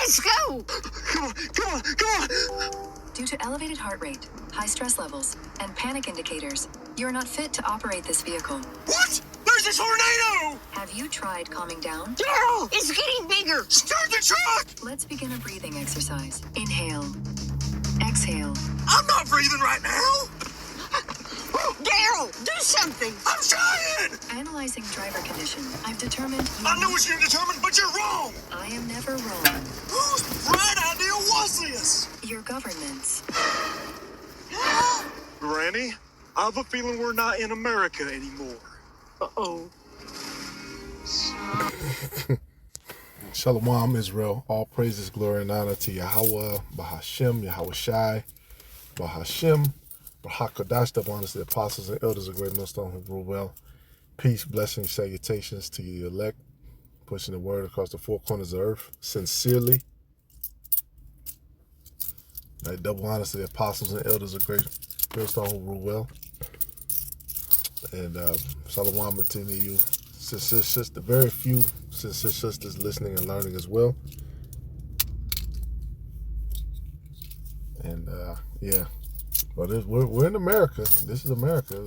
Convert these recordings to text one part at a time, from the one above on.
Let's go. Come on, come on, come on. Due to elevated heart rate, high stress levels, and panic indicators, you are not fit to operate this vehicle. What? There's a tornado! Have you tried calming down? Daryl, it's getting bigger. Start the truck! Let's begin a breathing exercise. Inhale. Exhale. I'm not breathing right now. Daryl, do something. I'm trying! Analyzing driver condition, I've determined I know what you're determined, but you're wrong! I am never wrong. Whose bright idea was this? Your government's. Granny, I have a feeling we're not in America anymore. Uh-oh. Shalom, Israel. All praises, glory, and honor to Yahweh, Bahashem, Yahweh Shai, Bahashem, Bahakadash, the honors, the apostles and elders of Great Millstone who rule well. Peace, blessings, salutations to your elect, pushing the word across the four corners of the earth, sincerely. Right, double honors to the apostles and elders of Great Millstone who rule well. And Shalom to you, sister, the very few sister sisters listening and learning as well. And yeah, but we're in America. This is America.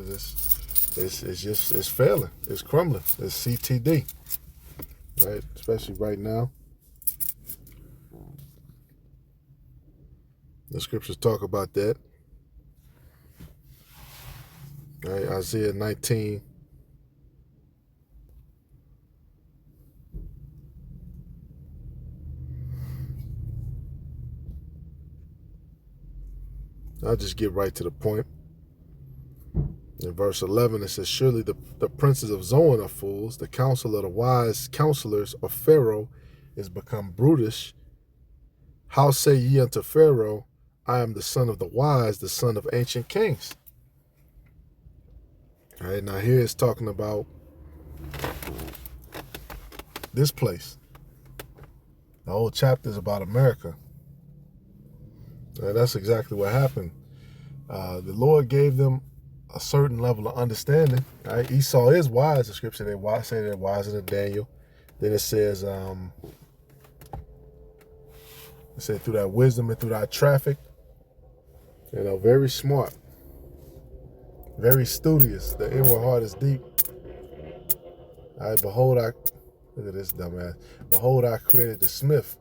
It's failing. It's crumbling. It's CTD, right? Especially right now. The scriptures talk about that. Right, Isaiah 19. I'll just get right to the point. In verse 11, it says, surely the princes of Zoan are fools. The counsel of the wise counselors of Pharaoh is become brutish. How say ye unto Pharaoh, I am the son of the wise, the son of ancient kings? All right, now here it's talking about this place. The whole chapter is about America. And that's exactly what happened. The Lord gave them a certain level of understanding. Right? Esau is wise. The scripture say they're wiser than Daniel. Then it says, through that wisdom and through that traffic, very smart, very studious. The inward heart is deep. All right, behold, look at this dumbass. Behold, I created the smith.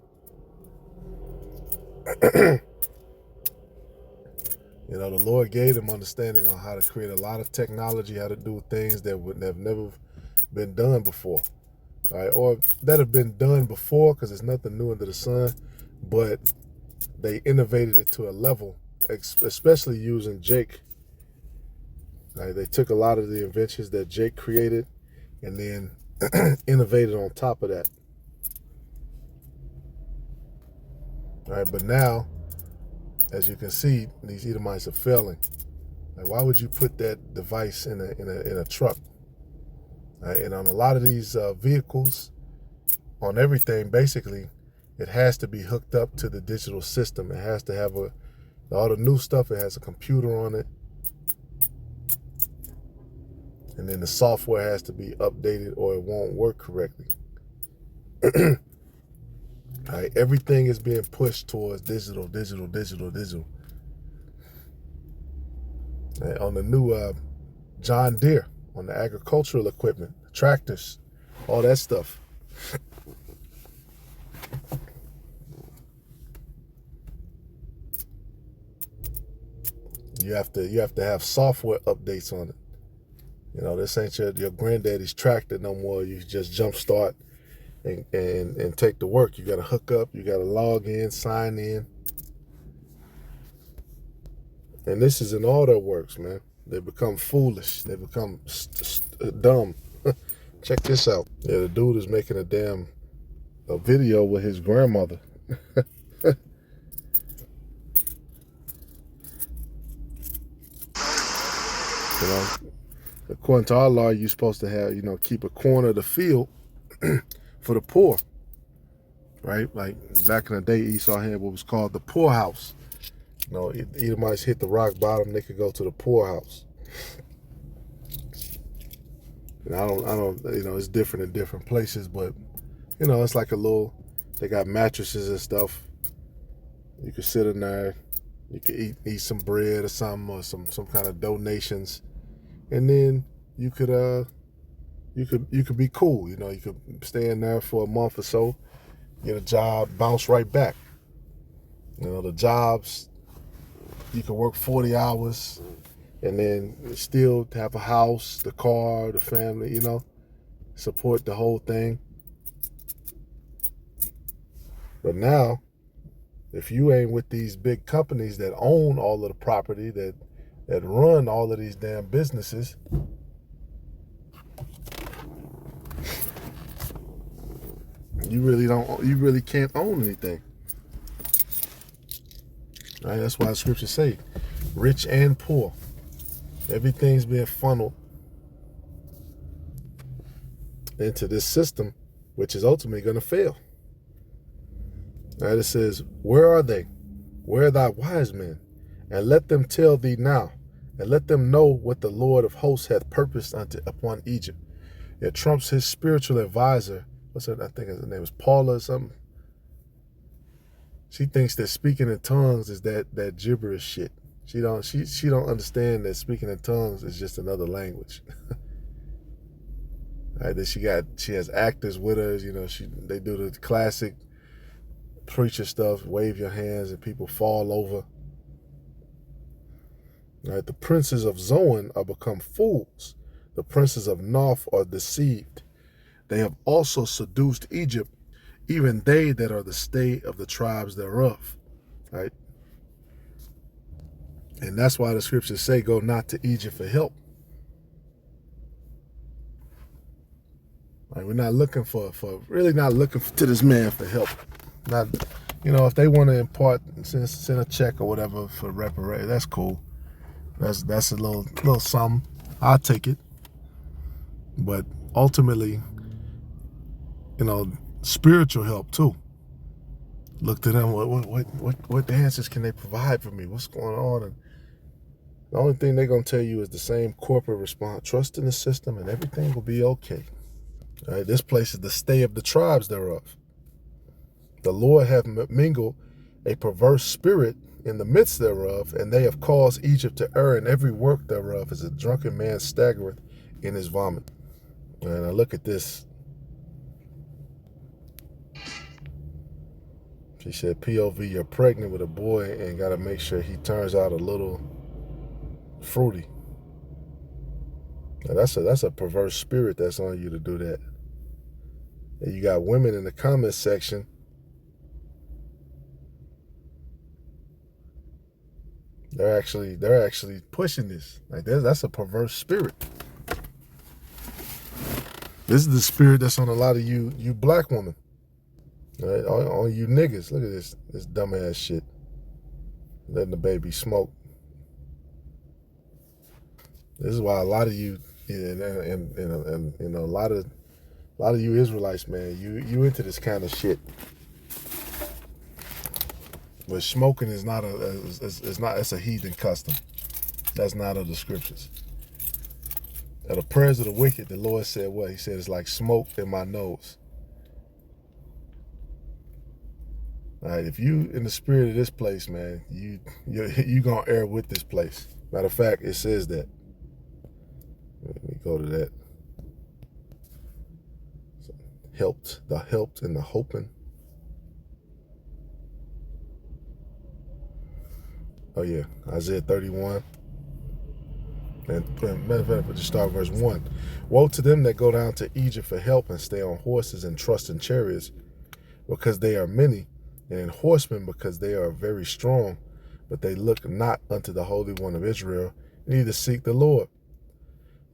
The Lord gave them understanding on how to create a lot of technology, how to do things that would have never been done before, right? Or that have been done before, because there's nothing new under the sun, but they innovated it to a level, especially using Jake. Right? They took a lot of the inventions that Jake created and then innovated on top of that. All right, but now, as you can see, these Edomites are failing. Like, why would you put that device in a truck? Right? And on a lot of these vehicles, on everything, basically, it has to be hooked up to the digital system. It has to have all the new stuff. It has a computer on it, and then the software has to be updated, or it won't work correctly. All right, everything is being pushed towards digital. Right, on the new John Deere, on the agricultural equipment, tractors, all that stuff. You have to have software updates on it. This ain't your granddaddy's tractor no more. You just jump start and take the work. You got to hook up. You got to log in, sign in. And this is in all their works, man. They become foolish. They become dumb. Check this out. Yeah, the dude is making a video with his grandmother. According to our law, you're supposed to have, keep a corner of the field for the poor, right? Like back in the day, Esau had what was called the poorhouse. Edomites hit the rock bottom, they could go to the poorhouse. And I don't, it's different in different places, but, it's like a little They got mattresses and stuff. You could sit in there. You could eat some bread or something, or some kind of donations, and then you could be cool. You know, you could stay in there for a month or so, get a job, bounce right back. You know, the jobs, you can work 40 hours and then still have a house, the car, the family, you know, support the whole thing. But now, if you ain't with these big companies that own all of the property, that run all of these damn businesses, you really can't own anything. Right? That's why the scriptures say, rich and poor, everything's being funneled into this system, which is ultimately going to fail. Right? It says, where are they? Where are thy wise men? And let them tell thee now, and let them know what the Lord of hosts hath purposed upon Egypt. It trumps his spiritual advisor. What's her? I think her name is Paula or something. She thinks that speaking in tongues is that gibberish shit. She don't understand that speaking in tongues is just another language. Right? That she has actors with her. You know, they do the classic preacher stuff, wave your hands and people fall over. Right? The princes of Zoan are become fools. The princes of Noph are deceived. They have also seduced Egypt, even they that are the stay of the tribes thereof. Right? And that's why the scriptures say, go not to Egypt for help. Right? We're not looking really not looking to this man for help. Not, you know, if they want to impart, send a check or whatever for reparation, that's cool. That's a little something. I'll take it. But ultimately, you know, spiritual help too. Look to them. What answers can they provide for me? What's going on? And the only thing they're gonna tell you is the same corporate response: trust in the system, and everything will be okay. All right, this place is the stay of the tribes thereof. The Lord hath mingled a perverse spirit in the midst thereof, and they have caused Egypt to err in every work thereof, as a drunken man staggereth in his vomit. And I look at this. She said, POV, you're pregnant with a boy and got to make sure he turns out a little fruity. Now that's a perverse spirit that's on you to do that. And you got women in the comment section they're actually pushing this. Like that's a perverse spirit. This is the spirit that's on a lot of you black women. Right? On you niggas. Look at this dumbass shit. Letting the baby smoke. This is why a lot of you and you know, a lot of you Israelites, man, you into this kind of shit. But smoking is not it's a heathen custom. That's not of the scriptures. At the prayers of the wicked, the Lord said what? He said it's like smoke in my nose. All right, if you in the spirit of this place, man, you gonna err with this place. Matter of fact, it says that. Let me go to that. The helped and the hoping. Oh yeah, Isaiah 31. And matter of fact, just start verse 1. Woe to them that go down to Egypt for help and stay on horses and trust in chariots, because they are many, and in horsemen because they are very strong, but they look not unto the Holy One of Israel, neither seek the Lord.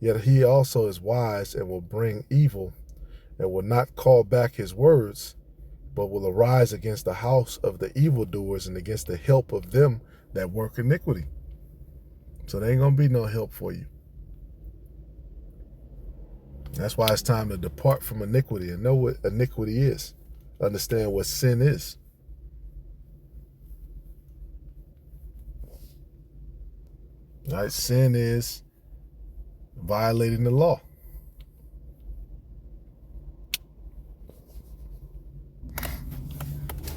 Yet he also is wise and will bring evil, and will not call back his words, but will arise against the house of the evildoers and against the help of them that work iniquity. So there ain't gonna be no help for you. That's why it's time to depart from iniquity and know what iniquity is. Understand what sin is. All right, sin is violating the law.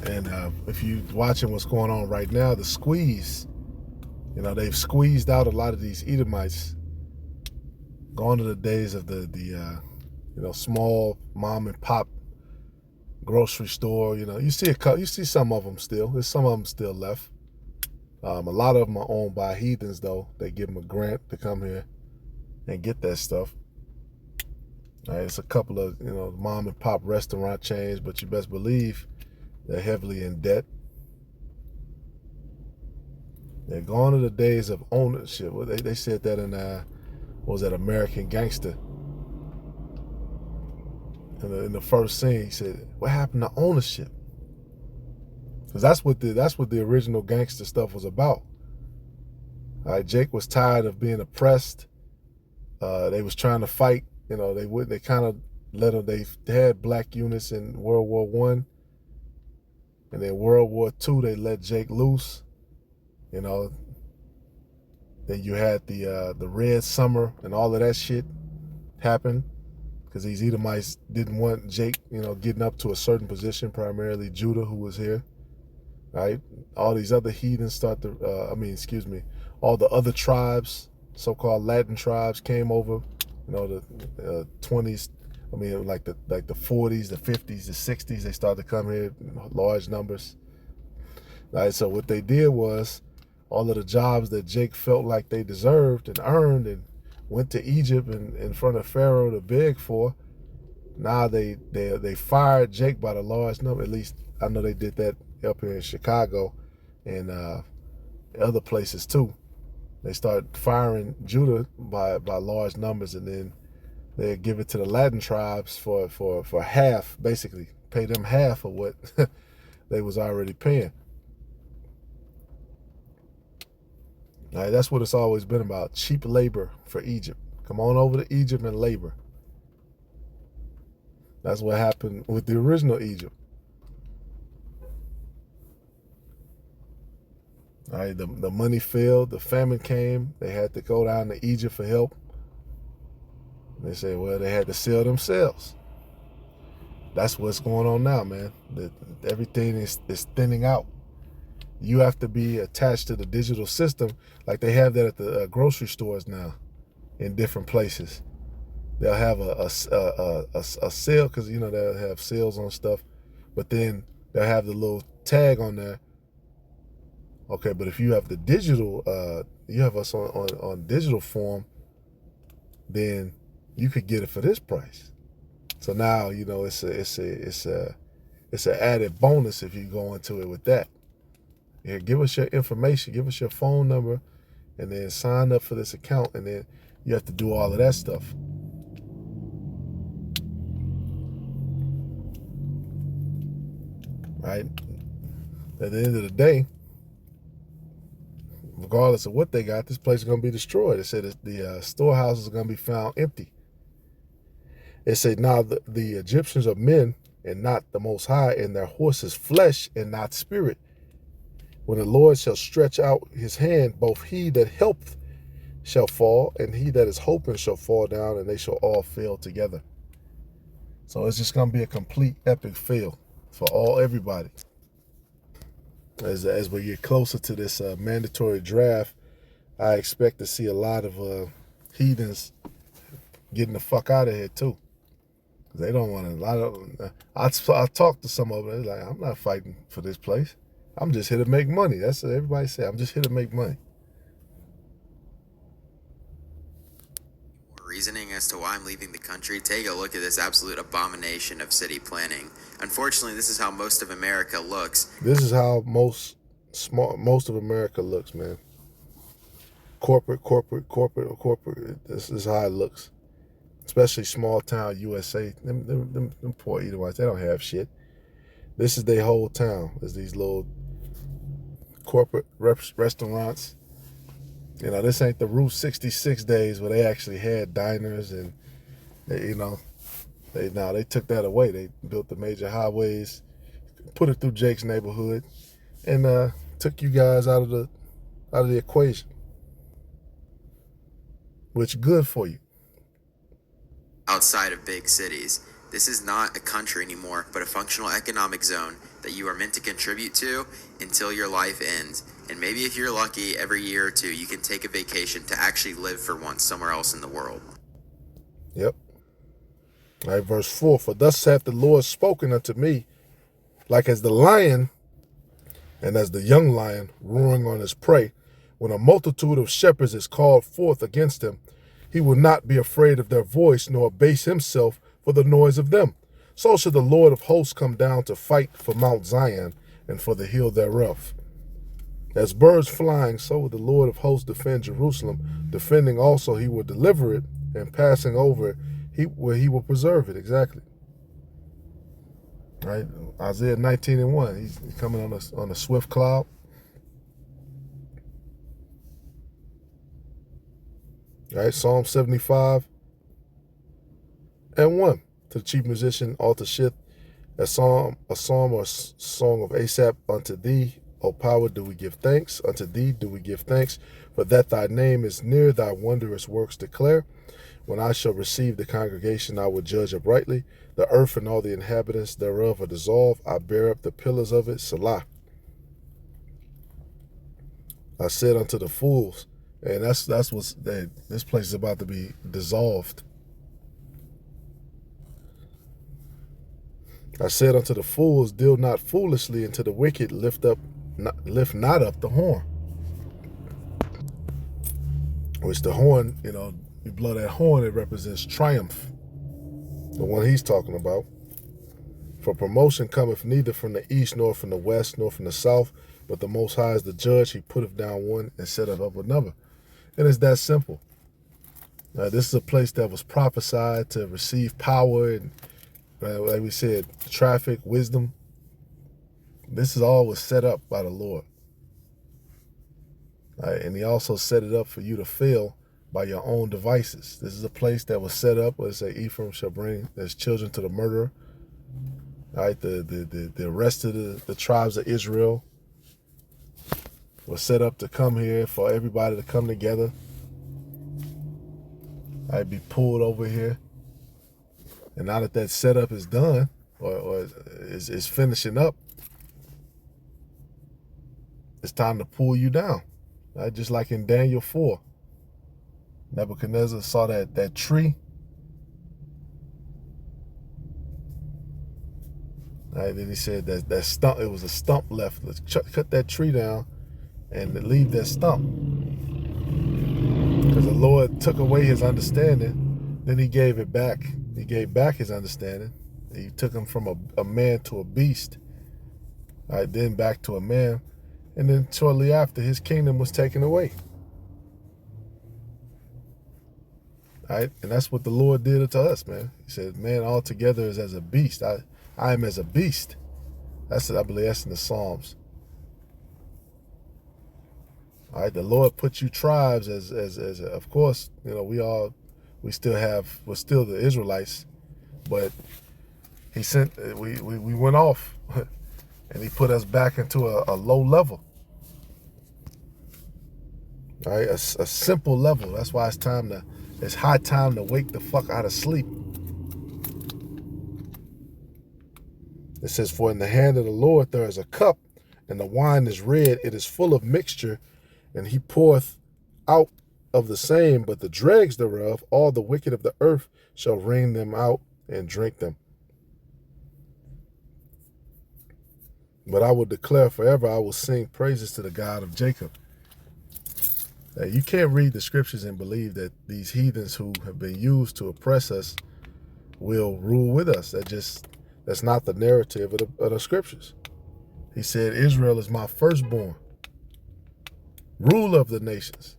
And if you watching what's going on right now, the squeeze, they've squeezed out a lot of these Edomites. Gone to the days of the small mom and pop grocery store. You see some of them still. There's some of them still left. A lot of them are owned by heathens, though. They give them a grant to come here and get that stuff. All right, it's a couple of mom and pop restaurant chains, but you best believe they're heavily in debt. They're gone to the days of ownership. Well, they said that in what was that, American Gangster? In the first scene, he said, "What happened to ownership?" Because that's what the original gangster stuff was about. All right, Jake was tired of being oppressed. They was trying to fight. They kind of let them. They had black units in World War I, and then World War II they let Jake loose. Then you had the Red Summer and all of that shit happen because these Edomites didn't want Jake, getting up to a certain position. Primarily Judah, who was here. Right, all these other heathens all the other tribes, so-called Latin tribes, came over. The 20s, like the 40s, the 50s, the 60s, they started to come here in large numbers. Right, so what they did was all of the jobs that Jake felt like they deserved and earned and went to Egypt and in front of Pharaoh to beg for. Now they fired Jake by the large number. At least I know they did that up here in Chicago and other places too. They start firing Judah by large numbers, and then they give it to the Latin tribes for half, basically pay them half of what they was already paying. All right, that's what it's always been about: cheap labor for Egypt. Come on over to Egypt and labor. That's what happened with the original Egypt. All right, the money failed, the famine came, they had to go down to Egypt for help. They say, well, they had to sell themselves. That's what's going on now, man. Everything is thinning out. You have to be attached to the digital system, like they have that at the grocery stores now in different places. They'll have a sale, because, they'll have sales on stuff, but then they'll have the little tag on there. Okay, but if you have the digital, you have us on digital form, then you could get it for this price. So now it's an added bonus if you go into it with that. Here, give us your information, give us your phone number, and then sign up for this account, and then you have to do all of that stuff. Right? At the end of the day, regardless of what they got, this place is going to be destroyed. It said the storehouses are going to be found empty. It said, now the Egyptians are men and not the Most High, and their horses flesh and not spirit. When the Lord shall stretch out his hand, both he that helpeth shall fall, and he that is hoping shall fall down, and they shall all fail together. So it's just going to be a complete epic fail for everybody. As we get closer to this mandatory draft, I expect to see a lot of heathens getting the fuck out of here too. They don't want to. A lot of them, I talked to some of them. They're like, I'm not fighting for this place. I'm just here to make money. That's what everybody say. I'm just here to make money. Reasoning as to why I'm leaving the country, take a look at this absolute abomination of city planning. Unfortunately, this is how most of America looks. This is how most of America looks, man. Corporate. This is how it looks. Especially small town USA. Them poor Edomites, they don't have shit. This is their whole town. There's these little corporate restaurants. This ain't the Route 66 days where they actually had diners, and they took that away. They built the major highways, put it through Jake's neighborhood, and took you guys out of the equation. Which good for you. Outside of big cities. This is not a country anymore, but a functional economic zone that you are meant to contribute to until your life ends. And maybe if you're lucky, every year or two, you can take a vacation to actually live for once somewhere else in the world. Yep. All right, verse 4, for thus hath the Lord spoken unto me, like as the lion and as the young lion roaring on his prey, when a multitude of shepherds is called forth against him, he will not be afraid of their voice, nor abase himself for the noise of them. So shall the Lord of hosts come down to fight for Mount Zion and for the hill thereof. As birds flying, so will the Lord of hosts defend Jerusalem. Defending also, he will deliver it, and passing over it, he will preserve it. Exactly. Right? Isaiah 19:1. He's coming on a swift cloud. Right? Psalm 75:1. To the chief musician, Alta Shith, a psalm or song of Asaph, unto thee, O power, do we give thanks. Unto thee do we give thanks, for that thy name is near, thy wondrous works declare. When I shall receive the congregation, I will judge uprightly. The earth and all the inhabitants thereof are dissolved. I bear up the pillars of it. Salah. I said unto the fools, and that's what's this place is about to be dissolved. I said unto the fools, deal not foolishly, and to the wicked lift not up the horn. Which the horn, you blow that horn, it represents triumph. The one he's talking about. For promotion cometh neither from the east, nor from the west, nor from the south, but the Most High is the judge. He putteth down one and setteth up another. And it's that simple. Now, this is a place that was prophesied to receive power and, like we said, traffic, wisdom. This is all was set up by the Lord. Right? And he also set it up for you to fail by your own devices. This is a place that was set up, let's say, Ephraim shall bring his children to the murderer. All right, the rest of the tribes of Israel was set up to come here for everybody to come together. I'd be pulled over here. And now that setup is done, or is finishing up, it's time to pull you down. Right? Just like in Daniel 4. Nebuchadnezzar saw that tree. Right, then he said that stump, it was a stump left. Let's cut that tree down and leave that stump. Because the Lord took away his understanding, then he gave it back. He gave back his understanding. He took him from a man to a beast. Right, then back to a man. And then shortly after, his kingdom was taken away. Right? And that's what the Lord did to us, man. He said, man altogether is as a beast. I am as a beast. I believe that's in the Psalms. All right, the Lord put you tribes as of course, we're still the Israelites, but he sent, we went off and he put us back into a low level. All right, a simple level. That's why it's high time to wake the fuck out of sleep. It says, for in the hand of the Lord there is a cup, and the wine is red, it is full of mixture, and he poureth out of the same, but the dregs thereof, all the wicked of the earth shall wring them out and drink them. But I will declare forever, I will sing praises to the God of Jacob. Now, you can't read the scriptures and believe that these heathens who have been used to oppress us will rule with us. That's not the narrative of the scriptures. He said, Israel is my firstborn, ruler of the nations.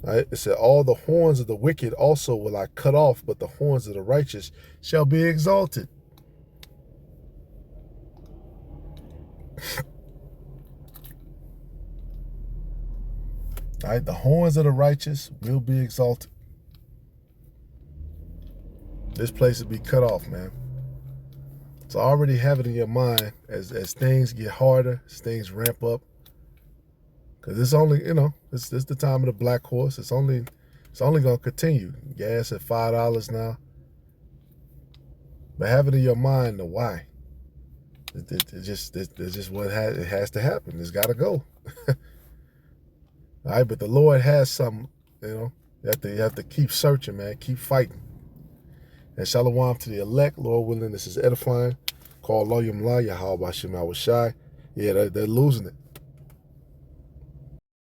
Right? It said, all the horns of the wicked also will I cut off, but the horns of the righteous shall be exalted. All right, the horns of the righteous will be exalted. This place will be cut off, man. So already have it in your mind as things get harder, as things ramp up. Because it's only, this is the time of the black horse. It's only It's only going to continue. Gas at $5 now. But have it in your mind the why. It's just what it has to happen. It's got to go. All right, but the Lord has something, you know. You have to keep searching, man. Keep fighting. And shalom to the elect. Lord willing, this is edifying. Call Lo Yom La, Yahweh Bashim Awashai. Yeah, they're losing it.